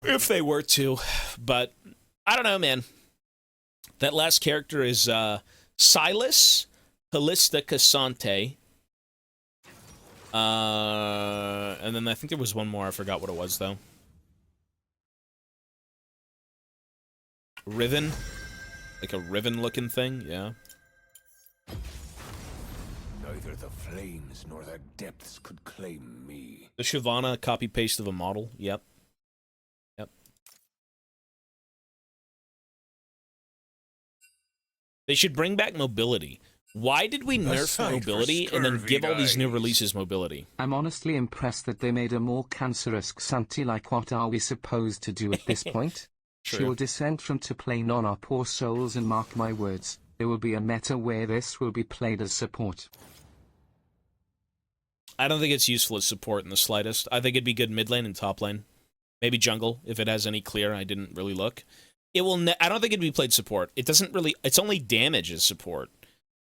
If they were to. But I don't know, man. That last character is Silas Halista Casante. And then I think there was one more. I forgot what it was, though. Riven? Like a Riven-looking thing? Yeah. Neither the flames nor the depths could claim me. The Shyvana copy-paste of a model. Yep. Yep. They should bring back mobility. Why did we nerf mobility and then give all these new releases mobility? I'm honestly impressed that they made a more cancerous Xanthi. Like, what are we supposed to do at this point? She will descend from to plane on our poor souls, and mark my words, there will be a meta where this will be played as support. I don't think it's useful as support in the slightest. I think it'd be good mid lane and top lane. Maybe jungle, if it has any clear. I didn't really look. It will. I don't think it'd be played support. It doesn't really. It's only damage as support.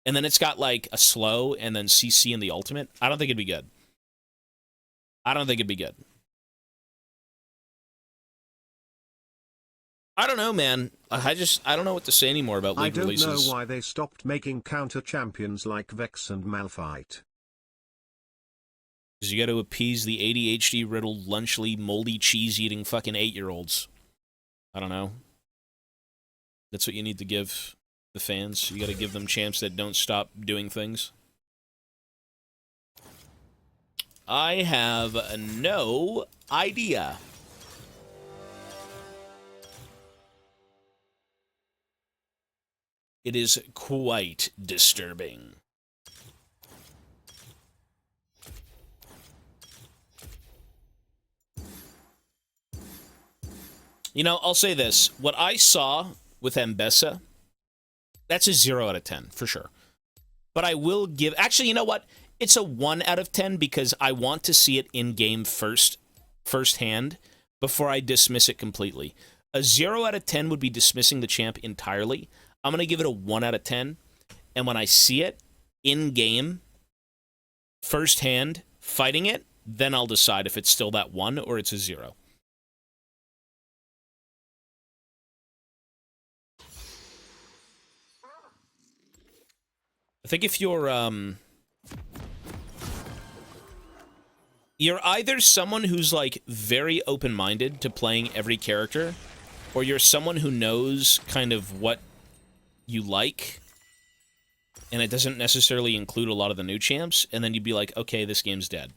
And then it's got, like, a slow and then CC in the ultimate. I don't think it'd be good. I don't think it'd be good. I don't know, man. I don't know what to say anymore about League releases. I don't know why they stopped making counter-champions like Vex and Malphite. Because you got to appease the ADHD-riddled, lunchly, moldy, cheese-eating fucking 8-year-olds. I don't know. That's what you need to give the fans. You got to give them champs that don't stop doing things. I have no idea. It is quite disturbing. You know, I'll say this. What I saw with Ambessa, that's a 0 out of 10, for sure. But I will give... Actually, you know what? It's a 1 out of 10 because I want to see it in-game firsthand before I dismiss it completely. A 0 out of 10 would be dismissing the champ entirely. I'm going to give it a 1 out of 10. And when I see it in-game, firsthand, fighting it, then I'll decide if it's still that 1 or it's a 0. I think if you're either someone who's, like, very open-minded to playing every character, or you're someone who knows kind of what you like, and it doesn't necessarily include a lot of the new champs, and then you'd be like, okay, this game's dead.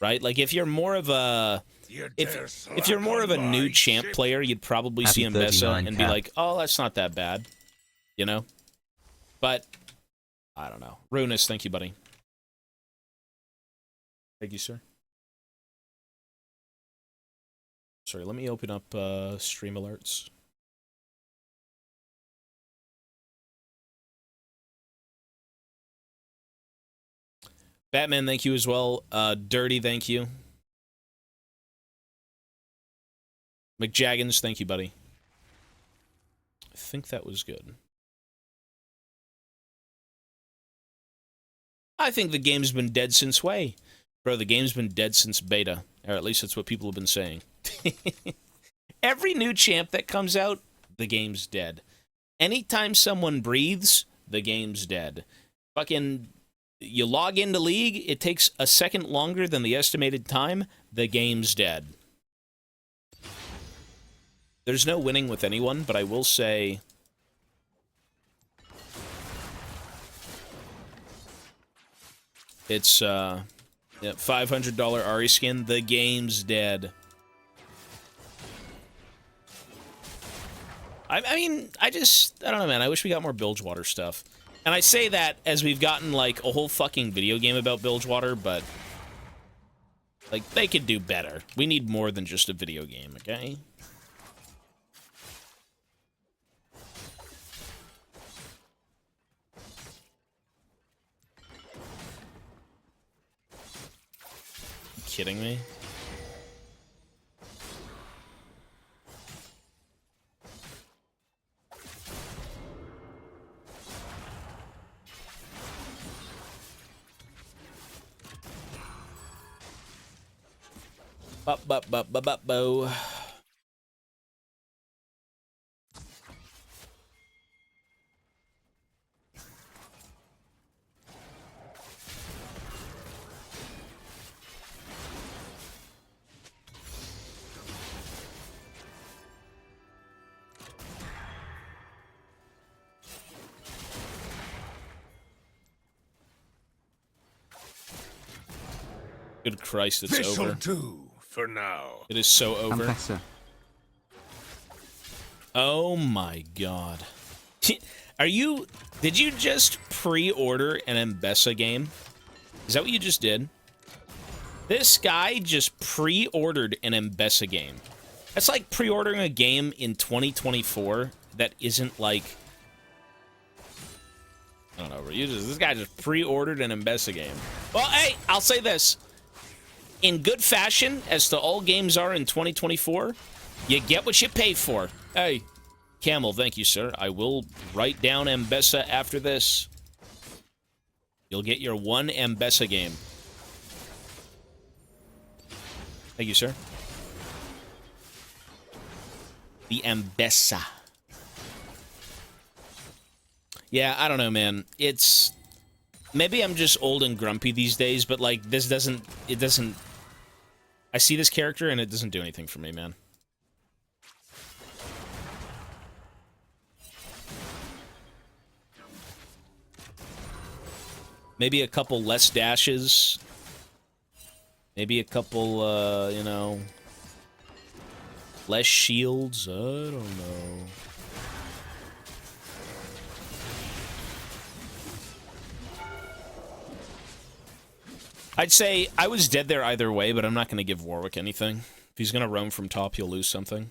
Right? Like, if you're more of a... If you're more of a new champ player, you'd probably see Ambessa and be like, oh, that's not that bad. You know? But, I don't know. Runus, thank you, buddy. Thank you, sir. Sorry, let me open up stream alerts. Batman, thank you as well. Dirty, thank you. McJaggins, thank you, buddy. I think that was good. I think the game's been dead since Way. Bro, the game's been dead since beta. Or at least that's what people have been saying. Every new champ that comes out, the game's dead. Anytime someone breathes, the game's dead. Fucking... You log into League, it takes a second longer than the estimated time, the game's dead. There's no winning with anyone, but I will say... It's, yeah, $500 Ari skin, the game's dead. I mean, I don't know, man, I wish we got more Bilgewater stuff. And I say that as we've gotten, like, a whole fucking video game about Bilgewater, but... Like, they could do better. We need more than just a video game, okay? You kidding me? Bo. Good Christ, it's This'll over. do for now. It is so over. Ambessa. Oh my god. Did you just pre-order an Ambessa game? Is that what you just did? This guy just pre-ordered an Ambessa game. That's like pre-ordering a game in 2024 that isn't like... I don't know, this guy just pre-ordered an Ambessa game. Well, hey, I'll say this. In good fashion, as to all games are in 2024, you get what you pay for. Hey, Camel, thank you, sir. I will write down Ambessa after this. You'll get your one Ambessa game. Thank you, sir. The Ambessa. Yeah, I don't know, man. It's... Maybe I'm just old and grumpy these days, but, like, this doesn't... It doesn't... I see this character, and it doesn't do anything for me, man. Maybe a couple less dashes. Maybe a couple, you know... less shields. I don't know. I'd say I was dead there either way, but I'm not going to give Warwick anything. If he's going to roam from top, he'll lose something.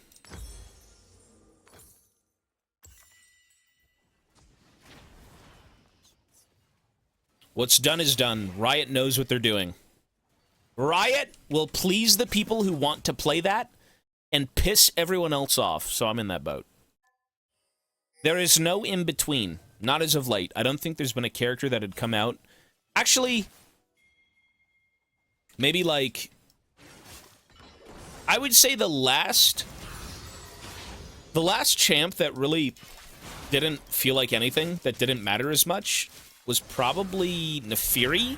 What's done is done. Riot knows what they're doing. Riot will please the people who want to play that and piss everyone else off, so I'm in that boat. There is no in-between. Not as of late. I don't think there's been a character that had come out. Actually... Maybe, like... I would say the last champ that really didn't feel like anything, that didn't matter as much, was probably Nefiri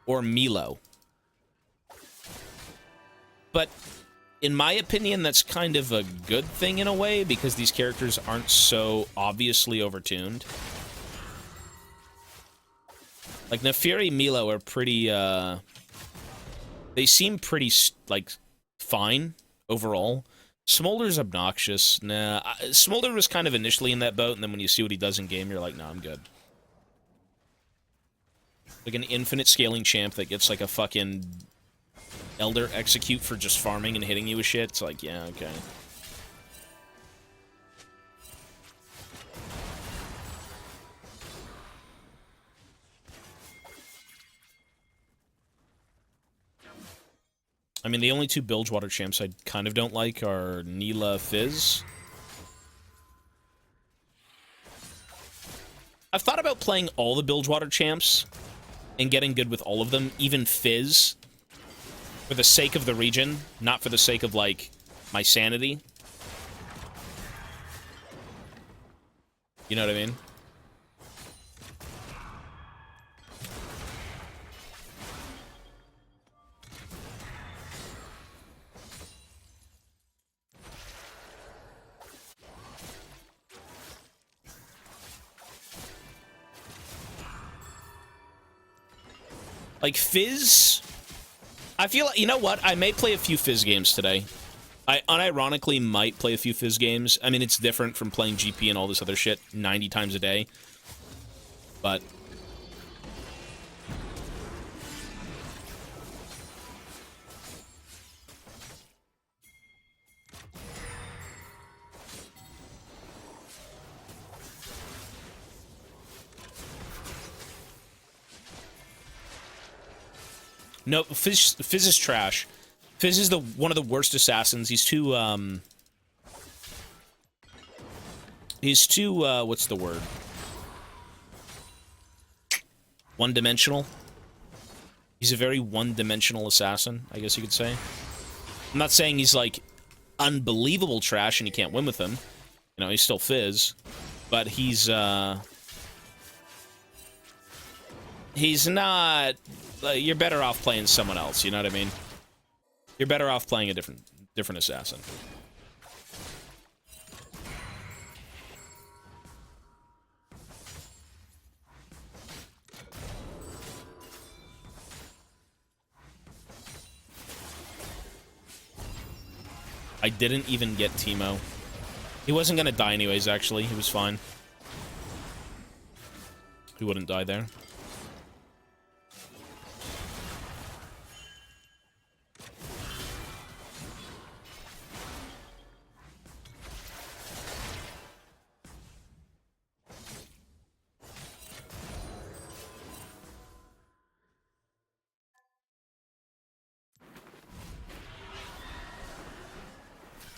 or Milo. But, in my opinion, that's kind of a good thing in a way, because these characters aren't so obviously overtuned. Like, Nefiri and Milo are pretty, they seem pretty, like, fine, overall. Smolder's obnoxious. Nah, Smolder was kind of initially in that boat, and then when you see what he does in game, you're like, nah, I'm good. Like an infinite scaling champ that gets, like, a fucking Elder Execute for just farming and hitting you with shit. It's like, yeah, okay. I mean, the only two Bilgewater champs I kind of don't like are Neela, Fizz. I've thought about playing all the Bilgewater champs and getting good with all of them, even Fizz, for the sake of the region, not for the sake of, like, my sanity. You know what I mean? Like, Fizz... I feel like, you know what? I may play a few Fizz games today. I unironically might play a few Fizz games. I mean, it's different from playing GP and all this other shit 90 times a day. But... No, Fizz is trash. Fizz is one of the worst assassins. He's too, what's the word? One-dimensional. He's a very one-dimensional assassin, I guess you could say. I'm not saying he's, like, unbelievable trash and you can't win with him. You know, he's still Fizz. But he's not... you're better off playing someone else, you know what I mean? You're better off playing a different assassin. I didn't even get Teemo. He wasn't gonna die anyways, actually. He was fine. He wouldn't die there.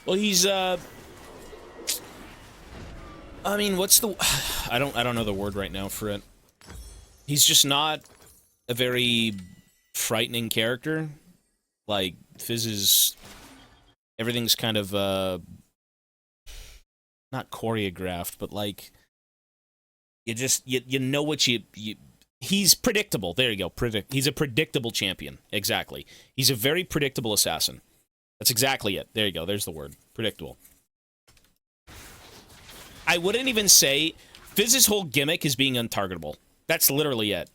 Well, he's, I mean, what's the... I don't know the word right now for it. He's just not a very frightening character. Like, Fizz is... Everything's kind of, not choreographed, but, like... You just... You know what you... He's predictable. There you go. He's a predictable champion. Exactly. He's a very predictable assassin. That's exactly it. There you go. There's the word. Predictable. I wouldn't even say... Fizz's whole gimmick is being untargetable. That's literally it.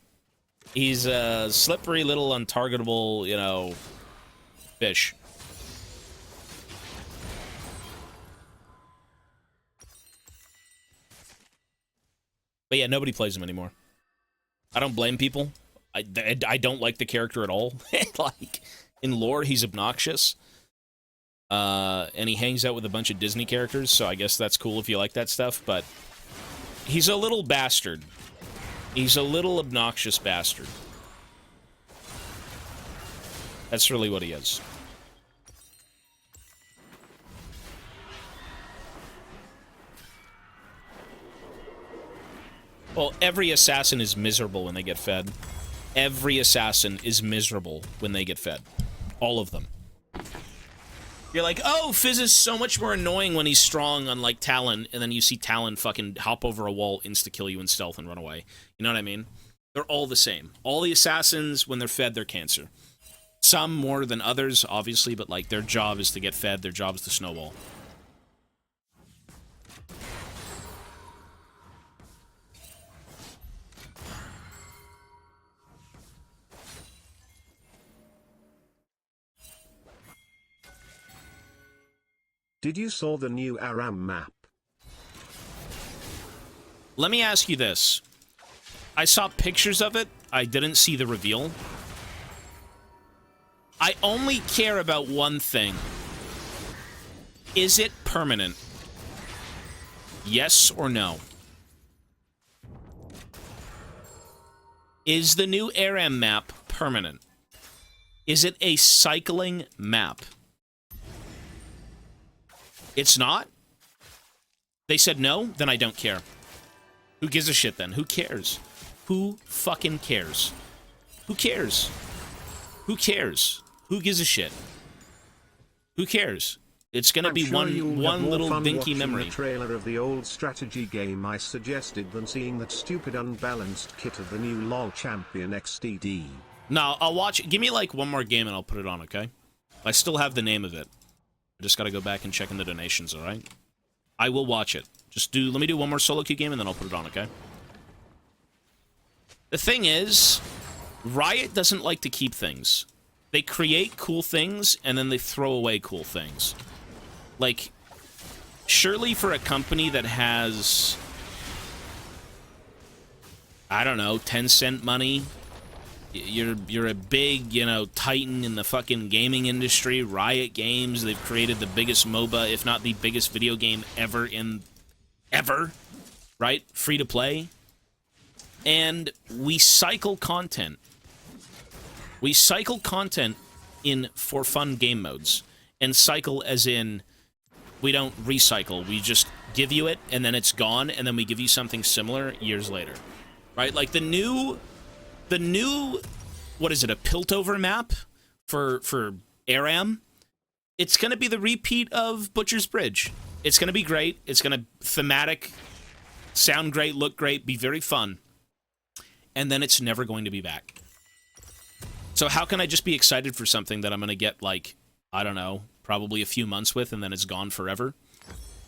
He's a slippery little untargetable, you know, fish. But yeah, nobody plays him anymore. I don't blame people. I don't like the character at all. Like, in lore, he's obnoxious. And he hangs out with a bunch of Disney characters, so I guess that's cool if you like that stuff, but he's a little bastard. He's a little obnoxious bastard. That's really what he is. Well, every assassin is miserable when they get fed. Every assassin is miserable when they get fed. All of them. You're like, oh, Fizz is so much more annoying when he's strong, unlike Talon, and then you see Talon fucking hop over a wall, insta-kill you in stealth, and run away. You know what I mean? They're all the same. All the assassins, when they're fed, they're cancer. Some more than others, obviously, but, like, their job is to get fed, their job is to snowball. Did you saw the new Aram map? Let me ask you this. I saw pictures of it. I didn't see the reveal. I only care about one thing. Is it permanent? Yes or no? Is the new Aram map permanent? Is it a cycling map? It's not? They said no? Then I don't care. Who gives a shit then? Who cares? Who fucking cares? Who cares? Who cares? Who gives a shit? Who cares? It's gonna be one little dinky memory. The trailer of the old strategy game I suggested than seeing that stupid unbalanced kit of the new LoL champion XTD. No, I'll watch. Give me like one more game and I'll put it on, okay? I still have the name of it. I just gotta go back and check in the donations, alright? I will watch it. Let me do one more solo queue game and then I'll put it on, okay? The thing is, Riot doesn't like to keep things. They create cool things and then they throw away cool things. Like, surely for a company that has, I don't know, 10-cent money, you're a big, you know, titan in the fucking gaming industry. Riot Games, they've created the biggest MOBA, if not the biggest video game ever right? Free to play. And we cycle content. We cycle content in for fun game modes. And cycle as in, we don't recycle. We just give you it, and then it's gone, and then we give you something similar years later. Right? Like the new, what is it, a Piltover map for Aram? It's going to be the repeat of Butcher's Bridge. It's going to be great. It's going to thematic, sound great, look great, be very fun. And then it's never going to be back. So how can I just be excited for something that I'm going to get, like, I don't know, probably a few months with, and then it's gone forever?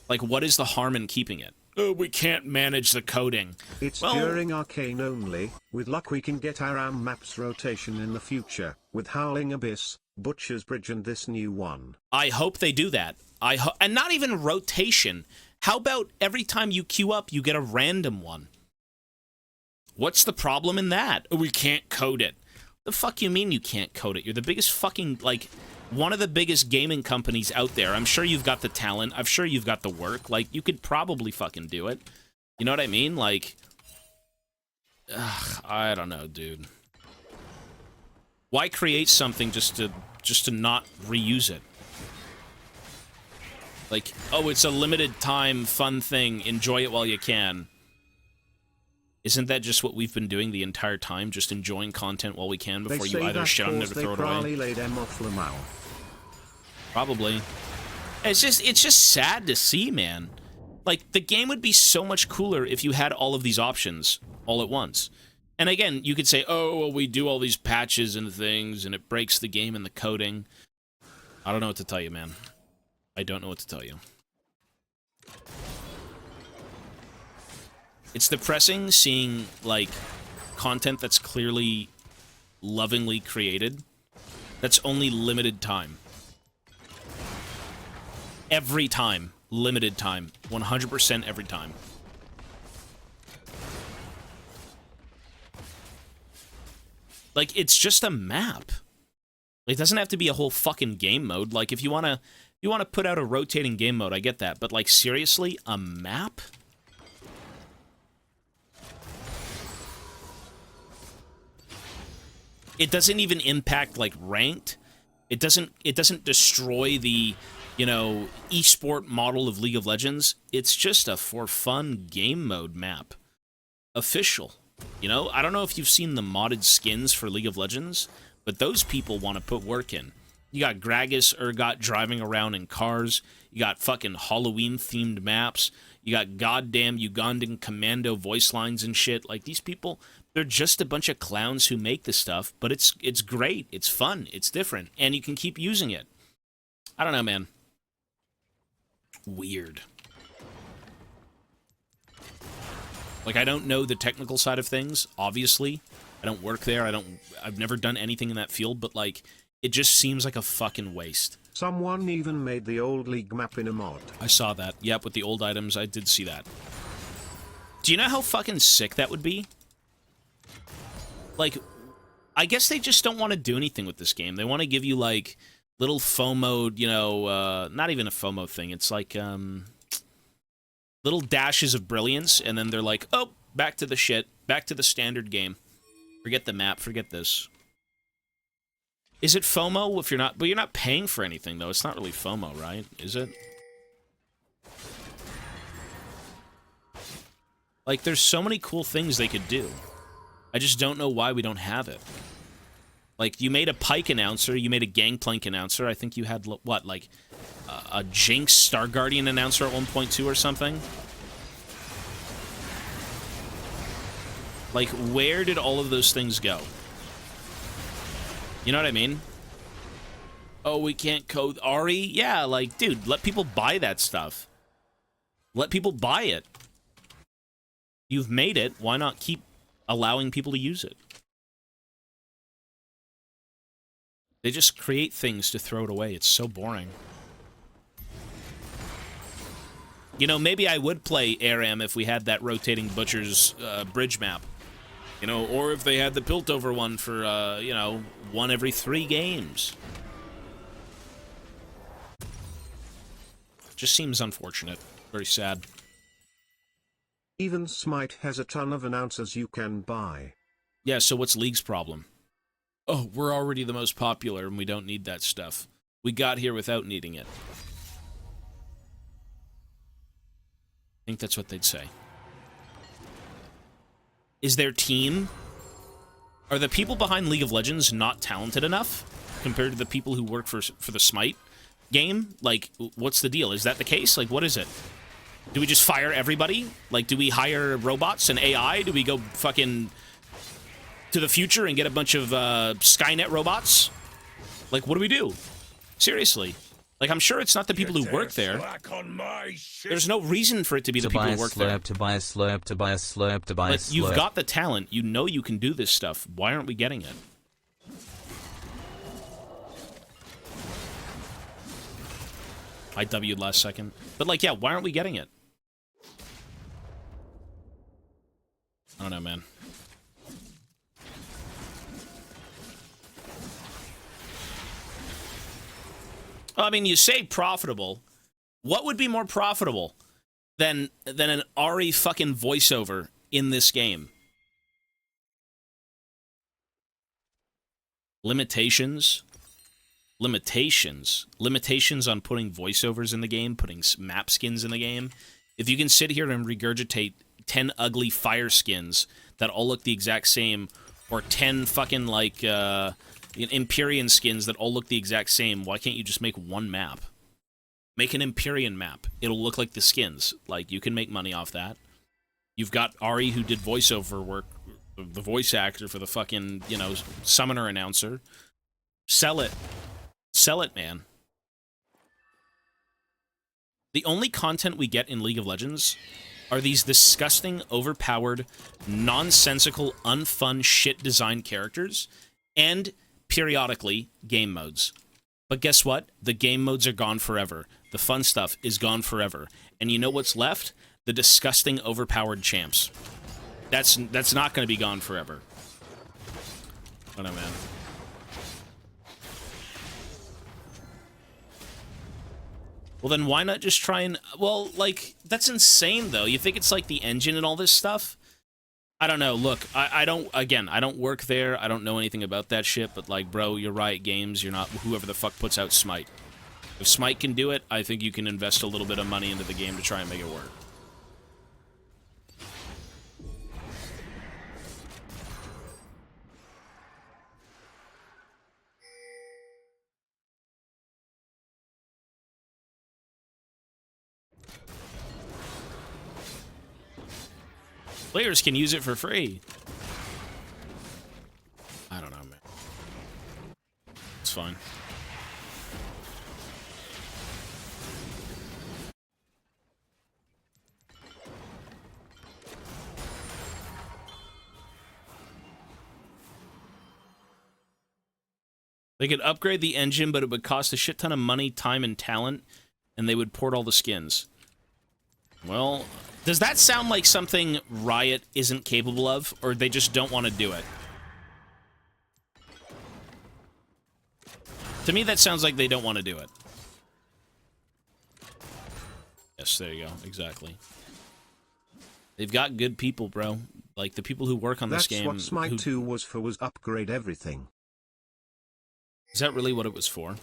Like, what is the harm in keeping it? Oh, we can't manage the coding. It's Well, during Arcane only. With luck we can get our maps rotation in the future, with Howling Abyss, Butcher's Bridge and this new one. I hope they do that. And not even rotation. How about every time you queue up, you get a random one? What's the problem in that? We can't code it. The fuck you mean you can't code it? You're the biggest fucking, like, one of the biggest gaming companies out there. I'm sure you've got the talent. I'm sure you've got the work. Like, you could probably fucking do it. You know what I mean? Like, I don't know, dude. Why create something just to not reuse it? Like, oh, it's a limited time fun thing. Enjoy it while you can. Isn't that just what we've been doing the entire time? Just enjoying content while we can before you either shit on it or throw it away? Laid them off the mouth. Probably. It's just sad to see, man. Like, the game would be so much cooler if you had all of these options all at once. And again, you could say, oh, well, we do all these patches and things, and it breaks the game and the coding. I don't know what to tell you, man. I don't know what to tell you. It's depressing seeing, like, content that's clearly lovingly created that's only limited time. Every time. Limited time. 100% every time. Like, it's just a map. It doesn't have to be a whole fucking game mode. Like, if you want to put out a rotating game mode, I get that. But, like, seriously? A map? It doesn't even impact, like, ranked. It doesn't destroy the, you know, esport model of League of Legends. It's just a for fun game mode map. Official. You know, I don't know if you've seen the modded skins for League of Legends, but those people want to put work in. You got Gragas Urgot driving around in cars. You got fucking Halloween-themed maps. You got goddamn Ugandan commando voice lines and shit. Like, these people, they're just a bunch of clowns who make this stuff, but it's great. It's fun. It's different. And you can keep using it. I don't know, man. Weird. Like, I don't know the technical side of things, obviously. I don't work there. I've never done anything in that field, but, like, it just seems like a fucking waste. Someone even made the old League map in a mod. I saw that. Yep, with the old items, I did see that. Do you know how fucking sick that would be? Like, I guess they just don't want to do anything with this game. They want to give you, like, little FOMO, you know, not even a FOMO thing. It's like, little dashes of brilliance, and then they're like, oh, back to the shit. Back to the standard game. Forget the map. Forget this. Is it FOMO if you're not... But you're not paying for anything, though. It's not really FOMO, right? Is it? Like, there's so many cool things they could do. I just don't know why we don't have it. Like, you made a Pike announcer, you made a GANGPLANK announcer. I think you had, what, like, a Jinx Star Guardian announcer at 1.2 or something? Like, where did all of those things go? You know what I mean? Oh, we can't code Ari? Yeah, like, dude, let people buy that stuff. Let people buy it. You've made it, why not keep allowing people to use it? They just create things to throw it away. It's so boring. You know, maybe I would play ARAM if we had that rotating Butcher's bridge map. You know, or if they had the Piltover one for, you know, 1 every 3 games. Just seems unfortunate. Very sad. Even Smite has a ton of announcers you can buy. Yeah, so what's League's problem? Oh, we're already the most popular and we don't need that stuff. We got here without needing it. I think that's what they'd say. Is their team... Are the people behind League of Legends not talented enough compared to the people who work for the Smite game? Like, what's the deal? Is that the case? Like, what is it? Do we just fire everybody? Like, do we hire robots and AI? Do we go fucking to the future and get a bunch of Skynet robots? Like, what do we do? Seriously. Like, I'm sure it's not the people who work there. There's no reason for it to be the people who work there. Tobias slurp. But you've got the talent. You know you can do this stuff. Why aren't we getting it? I W'd last second. But, like, yeah, why aren't we getting it? I don't know, man. Well, I mean, you say profitable. What would be more profitable than an Ari fucking voiceover in this game? Limitations. Limitations on putting voiceovers in the game, putting map skins in the game. If you can sit here and regurgitate 10 ugly fire skins that all look the exact same, or 10 fucking, like, Empyrean skins that all look the exact same, why can't you just make one map? Make an Empyrean map. It'll look like the skins. Like, you can make money off that. You've got Ari who did voiceover work, the voice actor for the fucking, you know, summoner announcer. Sell it. Sell it, man. The only content we get in League of Legends are these disgusting, overpowered, nonsensical, unfun, shit-designed characters, and periodically game modes. But guess what? The game modes are gone forever. The fun stuff is gone forever. And you know what's left? The disgusting, overpowered champs. That's not going to be gone forever. I don't know, man. Well, then why not just try and... Well, like, that's insane, though. You think it's, like, the engine and all this stuff? I don't know. Look, I don't... Again, I don't work there. I don't know anything about that shit. But, like, bro, you're Riot Games. You're not whoever the fuck puts out Smite. If Smite can do it, I think you can invest a little bit of money into the game to try and make it work. Players can use it for free. I don't know, man. It's fine. They could upgrade the engine, but it would cost a shit ton of money, time, and talent, and they would port all the skins. Well... Does that sound like something Riot isn't capable of, or they just don't want to do it? To me, that sounds like they don't want to do it. Yes, there you go. Exactly. They've got good people, bro. Like, the people who work on this game... That's what Smite 2 was for, was upgrade everything. Is that really what it was for?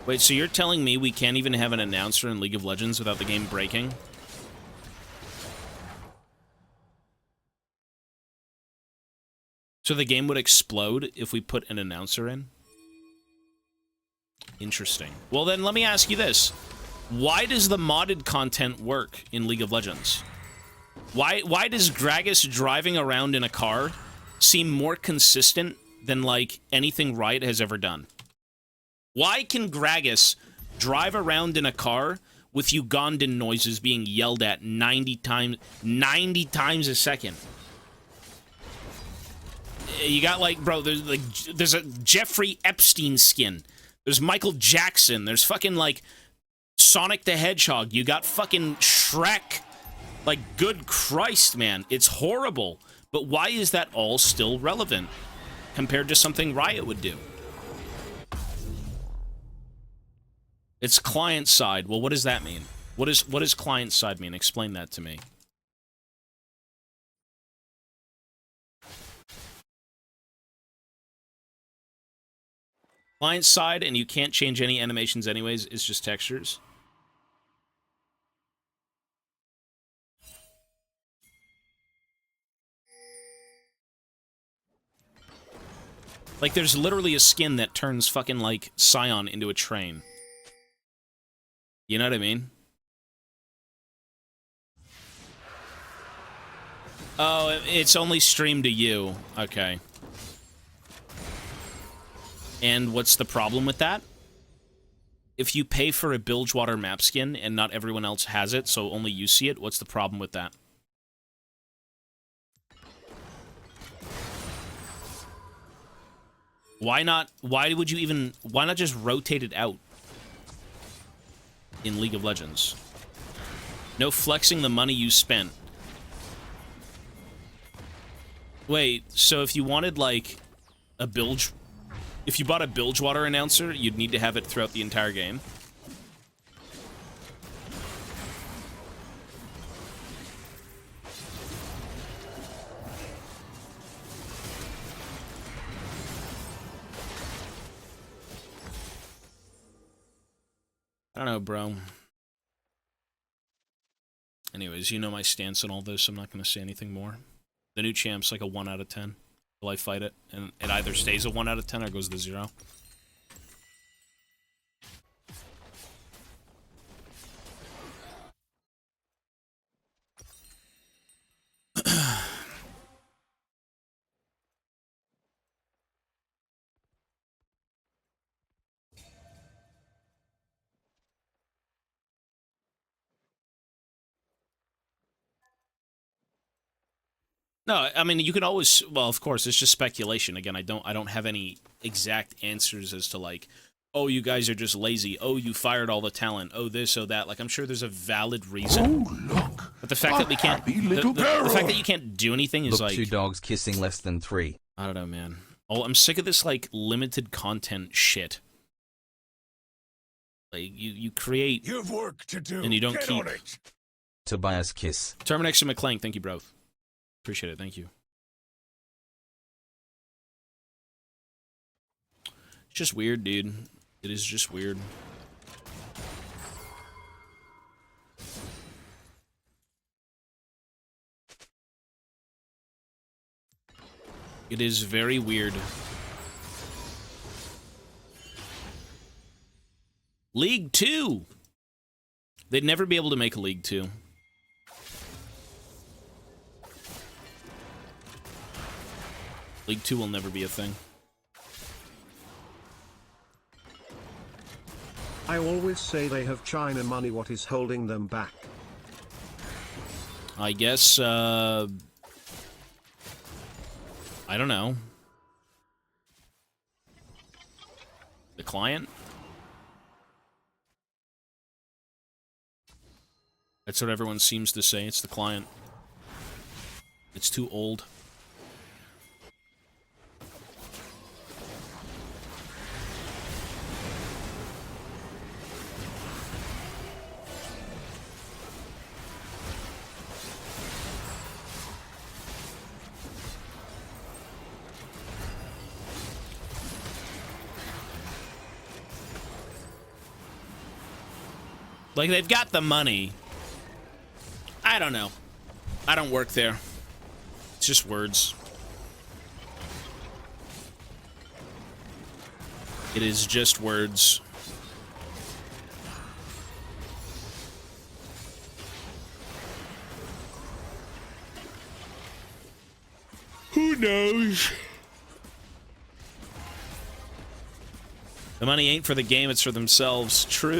Wait, so you're telling me we can't even have an announcer in League of Legends without the game breaking? So the game would explode if we put an announcer in? Interesting. Well, then let me ask you this. Why does the modded content work in League of Legends? Why does Gragas driving around in a car seem more consistent than, like, anything Riot has ever done? Why can Gragas drive around in a car with Ugandan noises being yelled at 90 times a second? You got, like, bro, there's a Jeffrey Epstein skin. There's Michael Jackson. There's fucking, like, Sonic the Hedgehog. You got fucking Shrek. Like, good Christ, man. It's horrible. But why is that all still relevant compared to something Riot would do? It's client side. Well, what does that mean? What does client side mean? Explain that to me. Client side, and you can't change any animations anyways. It's just textures. Like, there's literally a skin that turns fucking, like, Scion into a train. You know what I mean? Oh, it's only streamed to you. Okay. And what's the problem with that? If you pay for a Bilgewater map skin and not everyone else has it, so only you see it, what's the problem with that? Why not? Why would you even? Why not just rotate it out in League of Legends? No flexing the money you spent. Wait, so if you wanted like a Bilge, if you bought a Bilgewater announcer, you'd need to have it throughout the entire game. I don't know, bro. Anyways, you know my stance on all this. I'm not going to say anything more. The new champ's like a 1 out of 10. Will I fight it? And it either stays a 1 out of 10 or goes to 0. No, I mean you can always. Well, of course, it's just speculation. Again, I don't have any exact answers as to like, oh, you guys are just lazy. Oh, you fired all the talent. Oh, this, oh that. Like, I'm sure there's a valid reason. Oh, look! But the fact that we can't, the fact that you can't do anything is Look, like 2 dogs kissing less than 3. I don't know, man. Oh, I'm sick of this like limited content shit. Like you create You've work to do. and you don't Get keep. on it. Tobias kiss. Terminex and McClank, thank you, bro. Appreciate it, thank you. It's just weird, dude. It is just weird. It is very weird. League 2! They'd never be able to make a League 2. League 2 will never be a thing. I always say they have China money. What is holding them back? I guess, I don't know. The client? That's what everyone seems to say. It's the client. It's too old. Like, they've got the money. I don't know. I don't work there. It's just words. It is just words. Who knows? The money ain't for the game, it's for themselves. True,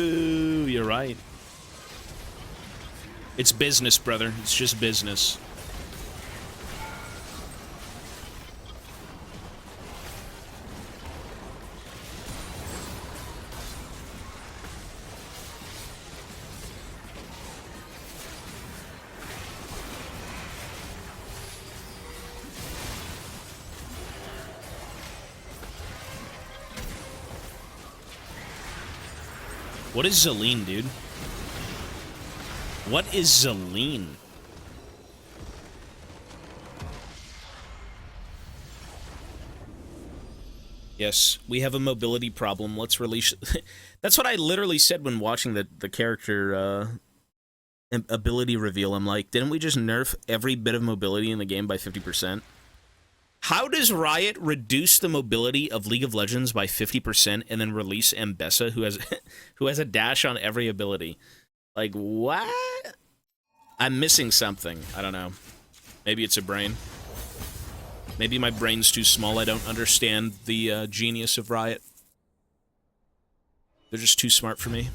you're right. It's business, brother. It's just business. What is Zelene, dude? What is Zelene? Yes, we have a mobility problem. Let's release... That's what I literally said when watching the character ability reveal. I'm like, didn't we just nerf every bit of mobility in the game by 50%? How does Riot reduce the mobility of League of Legends by 50% and then release Ambessa, who has a dash on every ability? Like, what? I'm missing something. I don't know. Maybe it's a brain. Maybe my brain's too small. I don't understand the genius of Riot. They're just too smart for me.